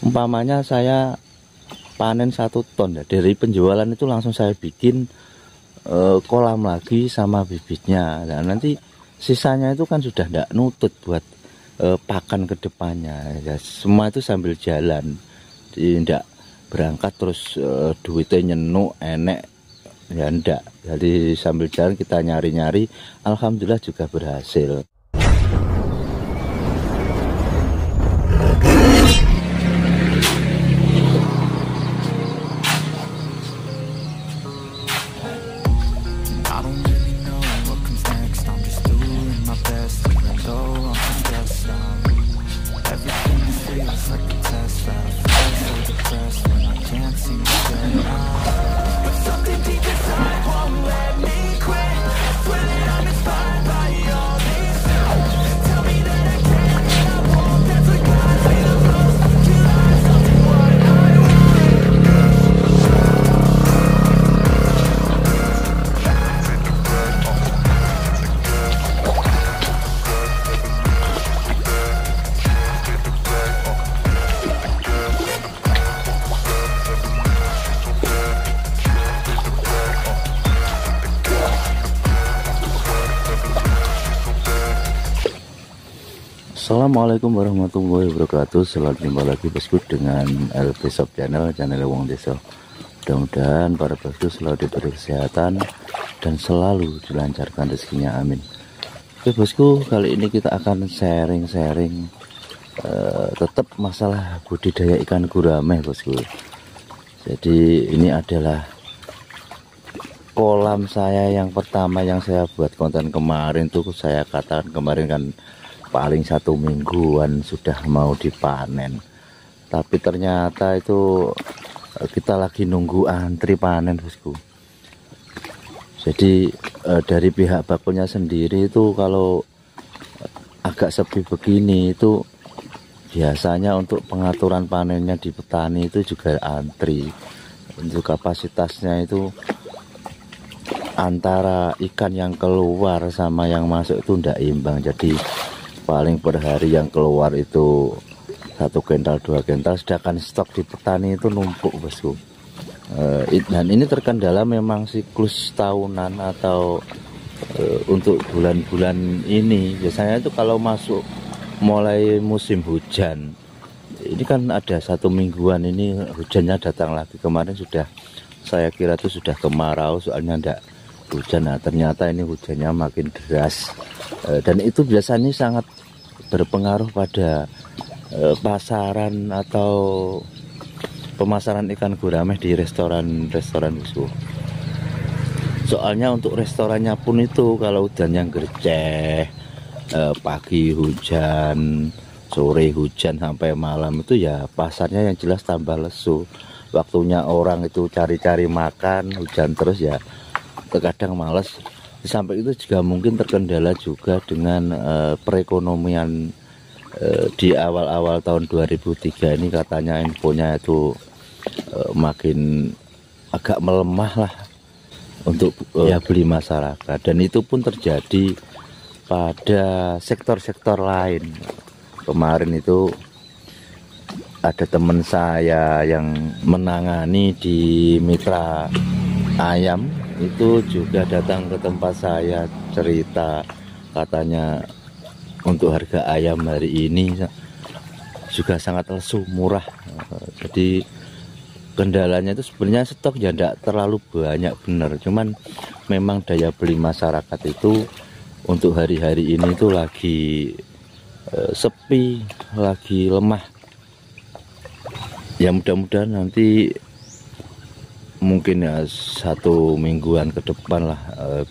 Umpamanya saya panen 1 ton ya, dari penjualan itu langsung saya bikin kolam lagi sama bibitnya. Nah, nanti sisanya itu kan sudah tidak nutut buat pakan ke depannya ya, semua itu sambil jalan, tidak berangkat terus duitnya nyenuk enek ya, ndak. Jadi sambil jalan kita nyari-nyari, alhamdulillah juga berhasil. Assalamualaikum warahmatullahi wabarakatuh. Selamat jumpa lagi bosku dengan LB Shop Channel Wong Desa. Mudah-mudahan para bosku selalu diberi kesehatan dan selalu dilancarkan rezekinya, amin. Oke bosku, kali ini kita akan sharing tetap masalah budidaya ikan gurame bosku. Jadi ini adalah kolam saya yang pertama yang saya buat konten kemarin tuh, saya katakan kemarin kan paling 1 mingguan sudah mau dipanen, tapi ternyata itu kita lagi nunggu antri panen bosku. Jadi dari pihak bakulnya sendiri itu kalau agak sepi begini itu biasanya untuk pengaturan panennya di petani itu juga antri. Untuk kapasitasnya itu antara ikan yang keluar sama yang masuk itu tidak imbang. Jadi paling per hari yang keluar itu 1 kental 2 kental, sedangkan stok di petani itu numpuk bosku. Dan ini terkendala memang siklus tahunan atau untuk bulan-bulan ini biasanya itu kalau masuk mulai musim hujan ini kan ada 1 mingguan ini hujannya datang lagi. Kemarin sudah saya kira itu sudah kemarau soalnya tidak hujan. Nah ternyata ini hujannya makin deras, dan itu biasanya sangat berpengaruh pada pasaran atau pemasaran ikan gurame di restoran bosku. Soalnya untuk restorannya pun itu kalau hujannya gerceh, pagi hujan, sore hujan sampai malam itu ya pasarnya yang jelas tambah lesu. Waktunya orang itu cari-cari makan, hujan terus ya terkadang males. Sampai itu juga mungkin terkendala juga dengan perekonomian di awal-awal tahun 2003 ini, katanya infonya itu makin agak melemah lah untuk ya beli masyarakat, dan itu pun terjadi pada sektor-sektor lain. Kemarin itu ada teman saya yang menangani di mitra ayam itu juga datang ke tempat saya cerita, katanya untuk harga ayam hari ini juga sangat lesu, murah. Jadi kendalanya itu sebenarnya stok ya tidak terlalu banyak benar, cuman memang daya beli masyarakat itu untuk hari-hari ini itu lagi sepi, lagi lemah. Ya mudah-mudahan nanti mungkin ya 1 mingguan ke depan lah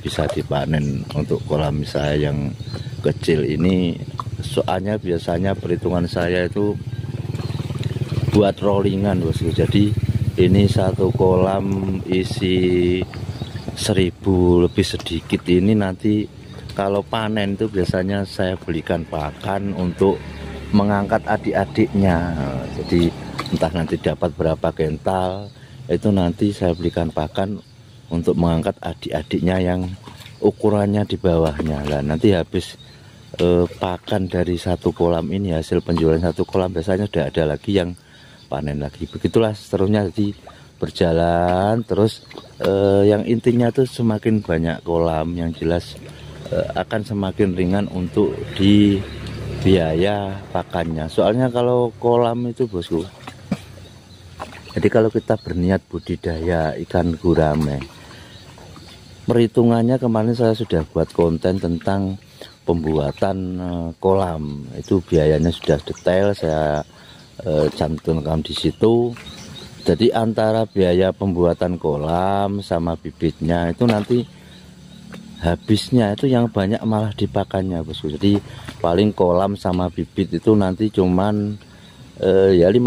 bisa dipanen untuk kolam saya yang kecil ini. Soalnya biasanya perhitungan saya itu buat rollingan bosku. Jadi ini 1 kolam isi 1000 lebih sedikit ini, nanti kalau panen itu biasanya saya belikan pakan untuk mengangkat adik-adiknya. Jadi entah nanti dapat berapa kental, itu nanti saya belikan pakan untuk mengangkat adik-adiknya yang ukurannya di bawahnya lah. Nanti habis pakan dari satu kolam ini, hasil penjualan satu kolam biasanya sudah ada lagi yang panen lagi. Begitulah seterusnya, jadi berjalan terus. Yang intinya tuh semakin banyak kolam yang jelas akan semakin ringan untuk di biaya pakannya. Soalnya kalau kolam itu bosku, jadi kalau kita berniat budidaya ikan gurame, perhitungannya kemarin saya sudah buat konten tentang pembuatan kolam. Itu biayanya sudah detail saya cantumkan di situ. Jadi antara biaya pembuatan kolam sama bibitnya itu nanti habisnya itu yang banyak malah di pakannya bosku. Jadi paling kolam sama bibit itu nanti cuman ya 50%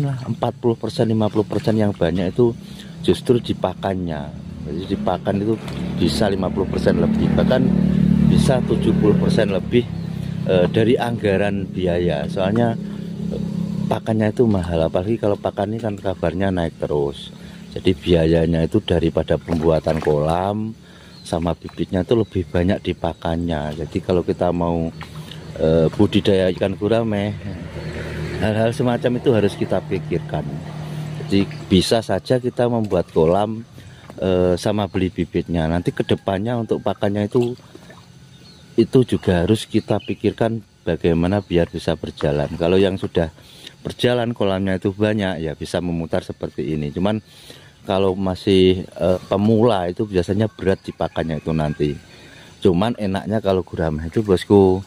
lah, 40% 50% yang banyak itu justru di pakannya. Jadi di pakan itu bisa 50% lebih, bahkan bisa 70% lebih dari anggaran biaya. Soalnya pakannya itu mahal, apalagi kalau pakan ini kan kabarnya naik terus. Jadi biayanya itu daripada pembuatan kolam sama bibitnya itu lebih banyak di pakannya. Jadi kalau kita mau budidaya ikan gurame, hal-hal semacam itu harus kita pikirkan. Jadi bisa saja kita membuat kolam sama beli bibitnya. Nanti kedepannya untuk pakannya itu juga harus kita pikirkan bagaimana biar bisa berjalan. Kalau yang sudah berjalan kolamnya itu banyak, ya bisa memutar seperti ini. Cuman kalau masih pemula itu biasanya berat di pakannya itu nanti. Cuman enaknya kalau gurame itu bosku,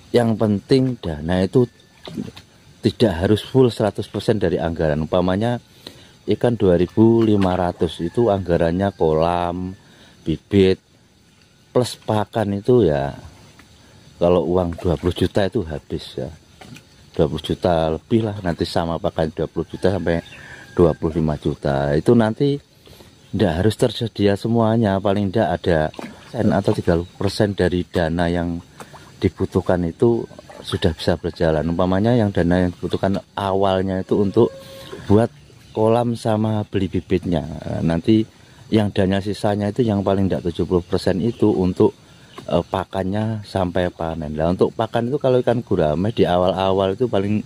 yang penting dana itu tidak harus full 100% dari anggaran. Umpamanya ikan 2.500 itu anggarannya kolam, bibit, plus pakan itu ya, kalau uang 20 juta itu habis ya. 20 juta lebih lah nanti sama pakan 20 juta sampai 25 juta. Itu nanti tidak harus tersedia semuanya, paling tidak ada atau 30% dari dana yang dibutuhkan itu sudah bisa berjalan. Umpamanya yang dana yang dibutuhkan awalnya itu untuk buat kolam sama beli bibitnya. Nanti yang dana sisanya itu yang paling tidak 70% itu untuk pakannya sampai panen. Nah untuk pakan itu kalau ikan gurame di awal-awal itu paling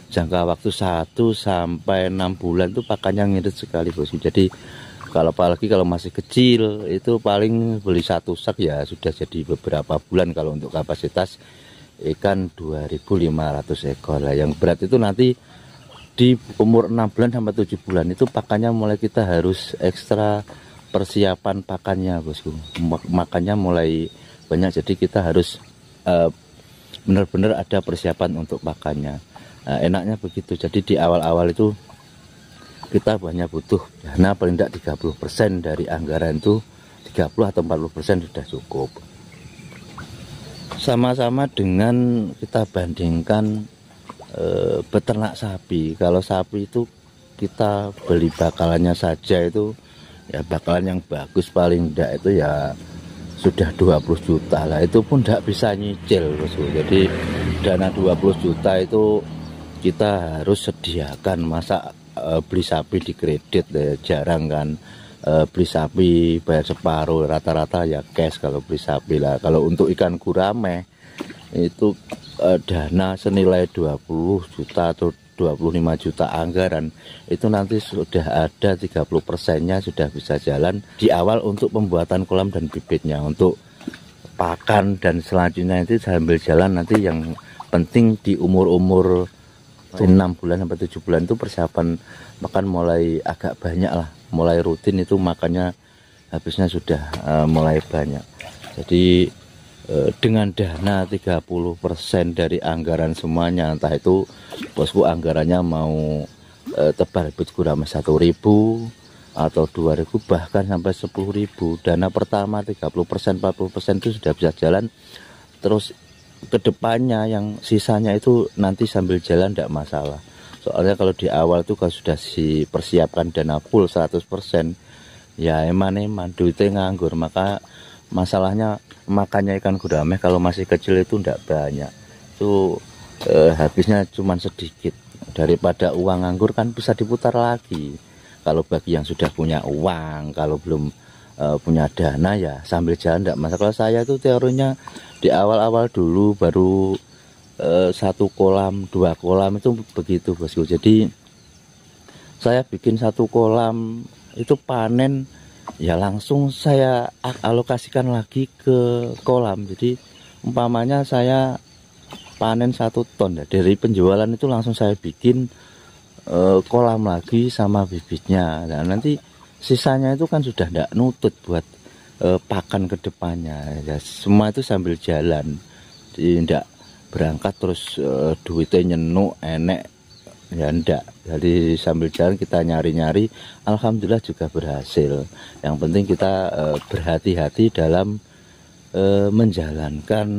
jangka waktu 1 sampai 6 bulan itu pakannya ngirit sekali bosku. Jadi kalau apalagi kalau masih kecil itu paling beli satu sak ya sudah jadi beberapa bulan kalau untuk kapasitas ikan 2.500 ekor lah. Yang berat itu nanti di umur 6 bulan sampai 7 bulan itu pakannya mulai kita harus ekstra persiapan pakannya bosku. Makannya mulai banyak, jadi kita harus benar-benar ada persiapan untuk pakannya. Enaknya begitu. Jadi di awal-awal itu kita banyak butuh dana paling tidak 30% dari anggaran itu, 30 atau 40% sudah cukup. Sama-sama dengan kita bandingkan beternak sapi. Kalau sapi itu kita beli bakalannya saja itu ya bakalan yang bagus paling tidak itu ya sudah 20 juta lah, itu pun tidak bisa nyicil bosku. Jadi dana 20 juta itu kita harus sediakan. Masa beli sapi di kredit ya, jarang kan. Beli sapi bayar separuh, rata-rata ya cash kalau beli sapi lah. Kalau untuk ikan gurame itu dana senilai 20 juta atau 25 juta anggaran itu nanti sudah ada 30%-nya sudah bisa jalan di awal untuk pembuatan kolam dan bibitnya. Untuk pakan dan selanjutnya itu sambil jalan nanti. Yang penting di umur-umur 6 bulan sampai 7 bulan itu persiapan makan mulai agak banyak lah, mulai rutin itu makannya habisnya sudah mulai banyak. Jadi dengan dana 30% dari anggaran semuanya, entah itu bosku anggarannya mau tebar bibit gurame 1.000 atau 2.000 bahkan sampai 10.000, dana pertama 30% 40% itu sudah bisa jalan. Terus kedepannya yang sisanya itu nanti sambil jalan tidak masalah. Soalnya kalau di awal itu kalau sudah dipersiapkan dana full 100% ya eman-eman duitnya nganggur. Maka masalahnya makannya ikan gurame kalau masih kecil itu tidak banyak, itu habisnya cuma sedikit. Daripada uang nganggur kan bisa diputar lagi. Kalau bagi yang sudah punya uang, kalau belum punya dana ya sambil jalan tidak masalah. Kalau saya itu teorinya Di awal-awal dulu baru 1 kolam 2 kolam itu begitu bosku. Jadi saya bikin 1 kolam itu panen ya langsung saya alokasikan lagi ke kolam. Jadi umpamanya saya panen 1 ton ya, dari penjualan itu langsung saya bikin kolam lagi sama bibitnya. Nah nanti sisanya itu kan sudah tidak nutut buat pakan ke depannya ya, semua itu sambil jalan. Jadi tidak berangkat terus duitnya nyenuk enek ya, ndak. Jadi sambil jalan kita nyari-nyari, alhamdulillah juga berhasil. Yang penting kita berhati-hati dalam menjalankan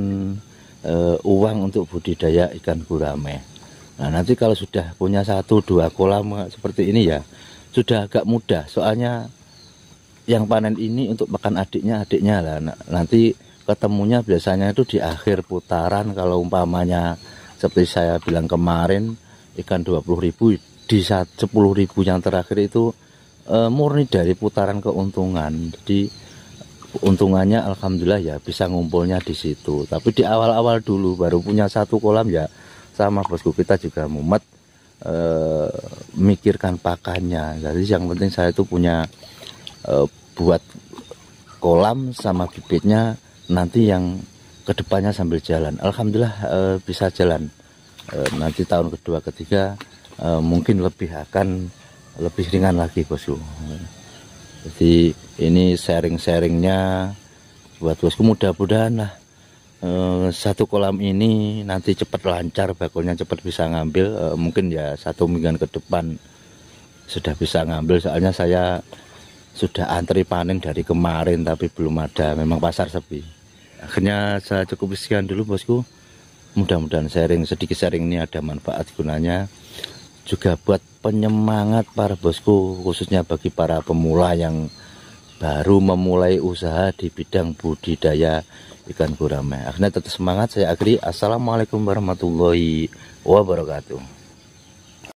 uang untuk budidaya ikan gurame. Nah nanti kalau sudah punya 1-2 kolam seperti ini ya sudah agak mudah, soalnya yang panen ini untuk makan adiknya lah. Nanti ketemunya biasanya itu di akhir putaran. Kalau umpamanya seperti saya bilang kemarin ikan 20.000, di 10.000 yang terakhir itu murni dari putaran keuntungan. Jadi untungannya alhamdulillah ya bisa ngumpulnya di situ. Tapi di awal-awal dulu baru punya 1 kolam ya sama bosku, kita juga mumet mikirkan pakannya. Jadi yang penting saya itu punya buat kolam sama bibitnya, nanti yang kedepannya sambil jalan. Alhamdulillah bisa jalan. Nanti tahun kedua ketiga mungkin akan lebih ringan lagi bosku. Jadi ini sharing-sharingnya buat bosku, mudah-mudahan lah 1 kolam ini nanti cepat lancar, bakulnya cepat bisa ngambil. Mungkin ya 1 mingguan ke depan sudah bisa ngambil, soalnya saya sudah antri panen dari kemarin tapi belum ada, memang pasar sepi. Akhirnya saya cukup sekian dulu bosku. Mudah-mudahan sedikit sharing ini ada manfaat gunanya juga buat penyemangat para bosku, khususnya bagi para pemula yang baru memulai usaha di bidang budidaya ikan gurame. Akhirnya tetap semangat, saya akhiri. Assalamualaikum warahmatullahi wabarakatuh.